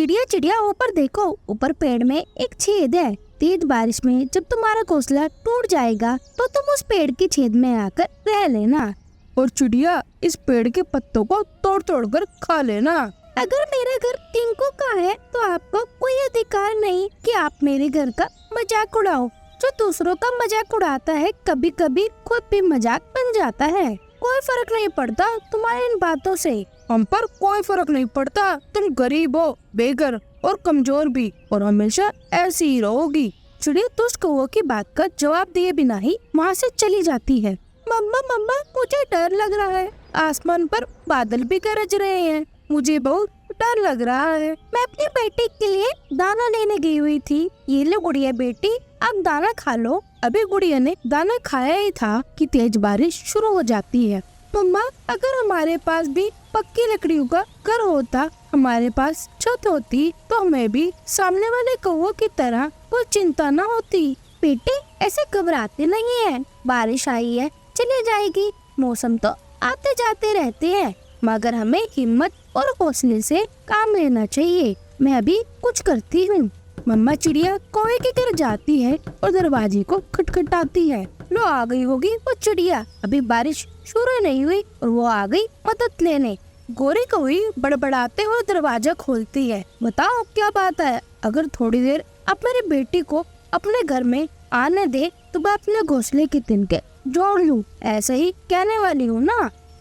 चिड़िया चिड़िया ऊपर देखो, ऊपर पेड़ में एक छेद है। तेज बारिश में जब तुम्हारा घोंसला टूट जाएगा तो तुम उस पेड़ के छेद में आकर रह लेना। और चिड़िया इस पेड़ के पत्तों को तोड़ तोड़ कर खा लेना। अगर मेरा घर टिंकू का है तो आपको कोई अधिकार नहीं कि आप मेरे घर का मजाक उड़ाओ। जो दूसरों का मजाक उड़ाता है कभी कभी खुद भी मजाक बन जाता है। कोई फर्क नहीं पड़ता तुम्हारी इन बातों से। हम पर कोई फर्क नहीं पड़ता। तुम गरीब हो, बेघर और कमजोर भी, और हमेशा ऐसी ही रहोगी। चिड़िया दुष्ट कौवे की बात का जवाब दिए बिना ही वहाँ से चली जाती है। मम्मा मम्मा मुझे डर लग रहा है। आसमान पर बादल भी गरज रहे हैं। मुझे बहुत डर लग रहा है। मैं अपनी बेटी के लिए दाना लेने गई हुई थी। ये लो गुड़िया बेटी, आप दाना खा लो। अभी गुड़िया ने दाना खाया ही था कि तेज बारिश शुरू हो जाती है। मम्मा अगर हमारे पास भी पक्की लकड़ियों का घर होता, हमारे पास छत होती, तो हमें भी सामने वाले कौवों की तरह कोई चिंता न होती। बेटे ऐसे घबराते नहीं है। बारिश आई है, चली जाएगी। मौसम तो आते जाते रहते हैं, मगर हमें हिम्मत और हौसले से काम लेना चाहिए। मैं अभी कुछ करती हूँ। मम्मा चिड़िया कौवे के घर जाती है और दरवाजे को खटखटाती है। लो आ गई होगी वो चिड़िया। अभी बारिश शुरू नहीं हुई और वो आ गई मदद लेने। गोरी कौवी बड़बड़ाते हुए दरवाजा खोलती है। बताओ क्या बात है? अगर थोड़ी देर आप मेरी बेटी को अपने घर में आने दे तो मैं अपने घोंसले के तिनके जोड़ लूं। ऐसे ही कहने वाली हूँ ना?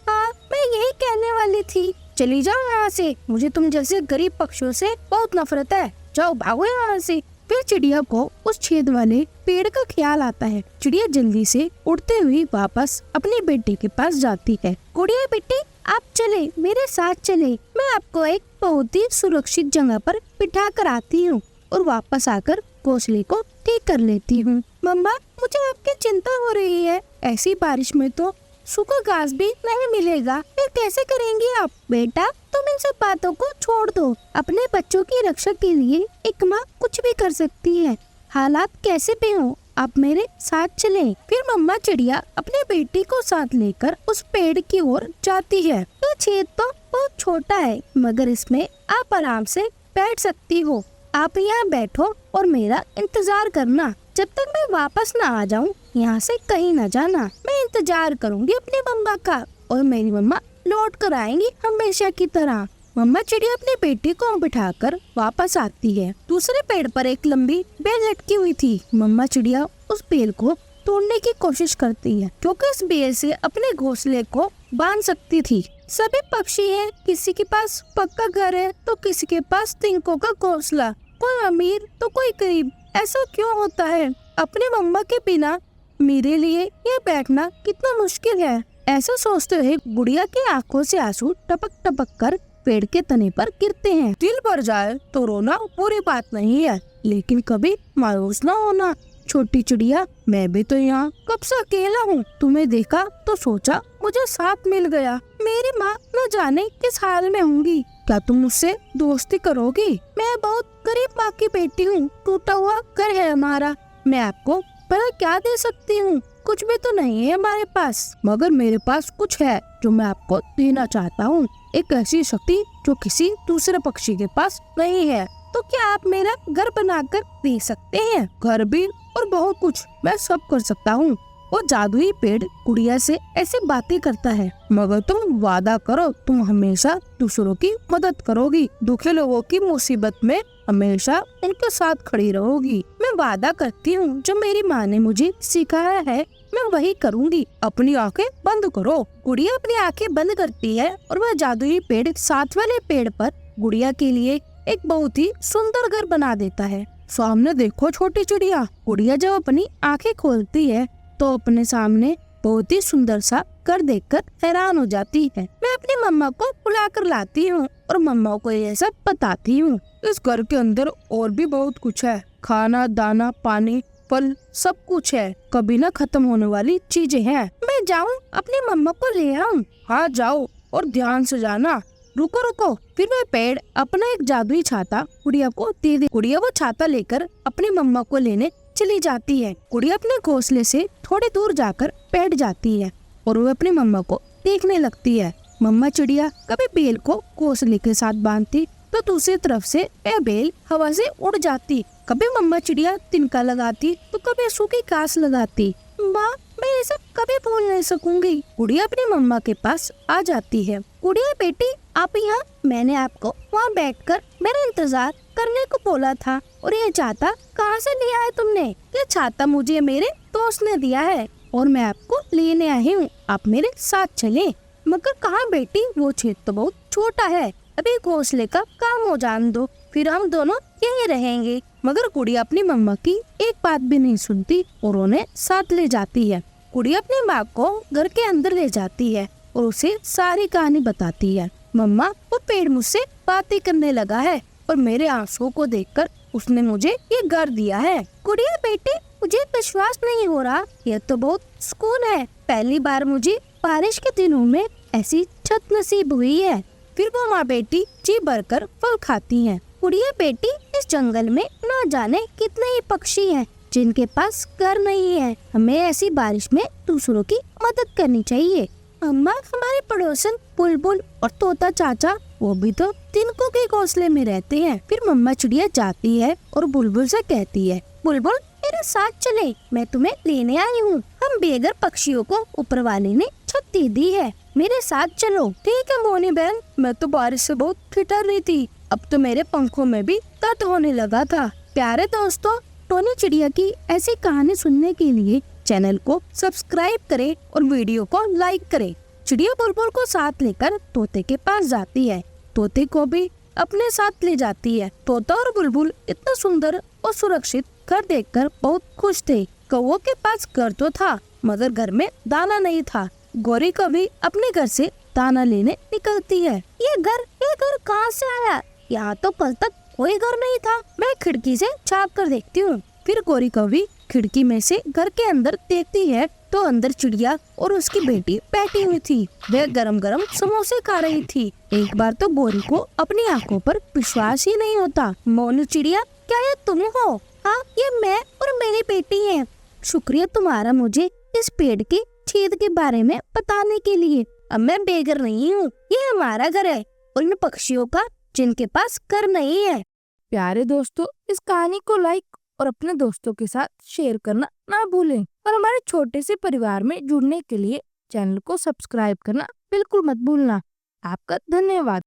हाँ मैं यही कहने वाली थी। चली जाओ यहाँ से। मुझे तुम जैसे गरीब पक्षियों से बहुत नफरत है। जाओ भागो यहाँ से। फिर चिड़िया को उस छेद वाले पेड़ का ख्याल आता है। चिड़िया जल्दी से उड़ते हुए वापस अपनी बेटी के पास जाती है। गुड़िया बेटी आप चले, मेरे साथ चले। मैं आपको एक बहुत ही सुरक्षित जगह पर बिठा कर आती हूँ और वापस आकर घोंसले को ठीक कर लेती हूँ। मम्मा मुझे आपकी चिंता हो रही है। ऐसी बारिश में तो सूखा घास भी नहीं मिलेगा, फिर कैसे करेंगी आप? बेटा तुम इन सब बातों को छोड़ दो। अपने बच्चों की रक्षा के लिए एक माँ कुछ भी कर सकती है। हालात कैसे भी हो, आप मेरे साथ चलें। फिर मम्मा चिड़िया अपने बेटी को साथ लेकर उस पेड़ की ओर जाती है। ये छेद तो बहुत छोटा है, मगर इसमें आप आराम से बैठ सकती हो। आप यहाँ बैठो और मेरा इंतजार करना। जब तक मैं वापस ना आ जाऊँ यहाँ से कहीं ना जाना। मैं इंतजार करूँगी अपनी मम्मा का और मेरी मम्मा लौट कर आएंगी हमेशा की तरह। मम्मा चिड़िया अपनी बेटी को बिठाकर वापस आती है। दूसरे पेड़ पर एक लंबी बेल लटकी हुई थी। मम्मा चिड़िया उस बेल को तोड़ने की कोशिश करती है, क्योंकि इस बेल से अपने घोंसले को बांध सकती थी। सभी पक्षी हैं, किसी के पास पक्का घर है तो किसी के पास तिनकों का घोंसला। कोई अमीर तो कोई गरीब। ऐसा क्यों होता है? अपने मम्मा के बिना मेरे लिए यह बैठना कितना मुश्किल है। ऐसा सोचते हुए गुड़िया की आंखों से आंसू टपक टपक कर पेड़ के तने पर गिरते हैं। दिल भर जाए तो रोना बुरी बात नहीं है, लेकिन कभी मायूस न होना। छोटी चिड़िया मैं भी तो यहाँ कब से अकेला हूँ। तुम्हें देखा तो सोचा मुझे साथ मिल गया। मेरी माँ न जाने किस हाल में होंगी। क्या तुम मुझसे दोस्ती करोगी? मैं बहुत गरीब माँ की बेटी हूँ। टूटा हुआ घर है हमारा। मैं आपको भला क्या दे सकती हूँ? कुछ भी तो नहीं है हमारे पास, मगर मेरे पास कुछ है जो मैं आपको देना चाहता हूँ। एक ऐसी शक्ति जो किसी दूसरे पक्षी के पास नहीं है। तो क्या आप मेरा घर बनाकर दे सकते हैं? घर भी और बहुत कुछ मैं सब कर सकता हूँ। वो जादुई पेड़ गुड़िया से ऐसे बातें करता है, मगर तुम वादा करो तुम हमेशा दूसरों की मदद करोगी, दुखी लोगों की मुसीबत में हमेशा उनके साथ खड़ी रहोगी। मैं वादा करती हूँ, जो मेरी माँ ने मुझे सिखाया है मैं वही करूँगी। अपनी आंखें बंद करो। गुड़िया अपनी आंखें बंद करती है और वह जादुई पेड़ साथ वाले पेड़ पर गुड़िया के लिए एक बहुत ही सुंदर घर बना देता है। सामने देखो छोटी चिड़िया। गुड़िया जब अपनी आंखें खोलती है तो अपने सामने बहुत ही सुंदर सा घर देखकर हैरान हो जाती है। मैं अपनी मम्मा को बुला कर लाती हूँ और मम्मा को ये सब बताती हूँ। इस घर के अंदर और भी बहुत कुछ है। खाना, दाना, पानी, फल, सब कुछ है। कभी न खत्म होने वाली चीजें हैं। मैं जाऊँ अपनी मम्मा को ले आऊँ? हाँ जाओ और ध्यान से जाना। रुको रुको। फिर वह पेड़ अपना एक जादुई छाता गुड़िया को दे दे। गुड़िया वो छाता लेकर अपनी मम्मा को लेने चली जाती है। गुड़िया अपने घोंसले से थोड़ी दूर जाकर बैठ जाती है और वो अपनी मम्मा को देखने लगती है। मम्मा चिड़िया कभी बेल को घोंसले के साथ बांधती तो दूसरी तरफ से वह बेल हवा से उड़ जाती। कभी मम्मा चिड़िया तिनका लगाती तो कभी सूखी घास लगाती। माँ, मैं ये सब कभी भूल नहीं सकूंगी। गुड़िया अपनी मम्मा के पास आ जाती है। गुड़िया बेटी, आप यहाँ, मैंने आपको वहाँ बैठकर मेरा इंतजार करने को बोला था। और ये छाता कहाँ से लिया है तुमने? ये छाता मुझे मेरे दोस्त ने दिया है और मैं आपको लेने आई हूँ। आप मेरे साथ चले। मगर कहाँ बेटी, वो छेद तो बहुत छोटा है, अभी घोंसले का काम हो जाने दो, फिर हम दोनों यहीं रहेंगे। मगर गुड़िया अपनी मम्मा की एक बात भी नहीं सुनती और उन्हें साथ ले जाती है। गुड़िया अपनी माँ को घर के अंदर ले जाती है और उसे सारी कहानी बताती है। मम्मा, वो पेड़ मुझसे बातें करने लगा है और मेरे आंसुओं को देखकर उसने मुझे ये घर दिया है। गुड़िया बेटी, मुझे विश्वास नहीं हो रहा, यह तो बहुत सुकून है। पहली बार मुझे बारिश के दिनों में ऐसी छत नसीब हुई है। फिर वो माँ बेटी जी भरकर फल खाती हैं। गुड़िया बेटी, इस जंगल में न जाने कितने ही पक्षी हैं जिनके पास घर नहीं है। हमें ऐसी बारिश में दूसरों की मदद करनी चाहिए। अम्मा, हमारे पड़ोसन बुलबुल और तोता चाचा, वो भी तो तिनकों के घोंसले में रहते हैं। फिर मम्मा चिड़िया जाती है और बुलबुल से कहती है, बुलबुल मेरे साथ चले, मैं तुम्हें लेने आई हूँ। हम बेघर पक्षियों को ऊपर वाले ने छत दे दी है, मेरे साथ चलो। ठीक है मोनी बहन, मैं तो बारिश से बहुत ठिठुर रही थी, अब तो मेरे पंखों में भी दर्द होने लगा था। प्यारे दोस्तों, टोनी चिड़िया की ऐसी कहानी सुनने के लिए चैनल को सब्सक्राइब करें और वीडियो को लाइक करें। चिड़िया बुलबुल को साथ लेकर तोते के पास जाती है, तोते को भी अपने साथ ले जाती है। तोता और बुलबुल इतना सुंदर और सुरक्षित घर देखकर बहुत खुश थे। कौवों के पास घर तो था मगर घर में दाना नहीं था। गौरी कभी अपने घर से दाना लेने निकलती है। ये घर कहाँ से आया? यहाँ तो कल तक कोई घर नहीं था, मैं खिड़की से झाँक कर देखती हूँ। फिर गौरी कभी खिड़की में से घर के अंदर देखती है तो अंदर चिड़िया और उसकी बेटी बैठी हुई थी। वह गरम गरम समोसे खा रही थी। एक बार तो गौरी को अपनी आंखों पर विश्वास ही नहीं होता। मोनू चिड़िया, क्या ये तुम हो? हाँ, ये मैं और मेरी बेटी है। शुक्रिया तुम्हारा मुझे इस पेड़ के छेद के बारे में बताने के लिए। अब मैं बेघर नहीं हूँ, ये हमारा घर है और इन पक्षियों का जिनके पास घर नहीं है। प्यारे दोस्तों, इस कहानी को लाइक और अपने दोस्तों के साथ शेयर करना ना भूलें और हमारे छोटे से परिवार में जुड़ने के लिए चैनल को सब्सक्राइब करना बिल्कुल मत भूलना। आपका धन्यवाद।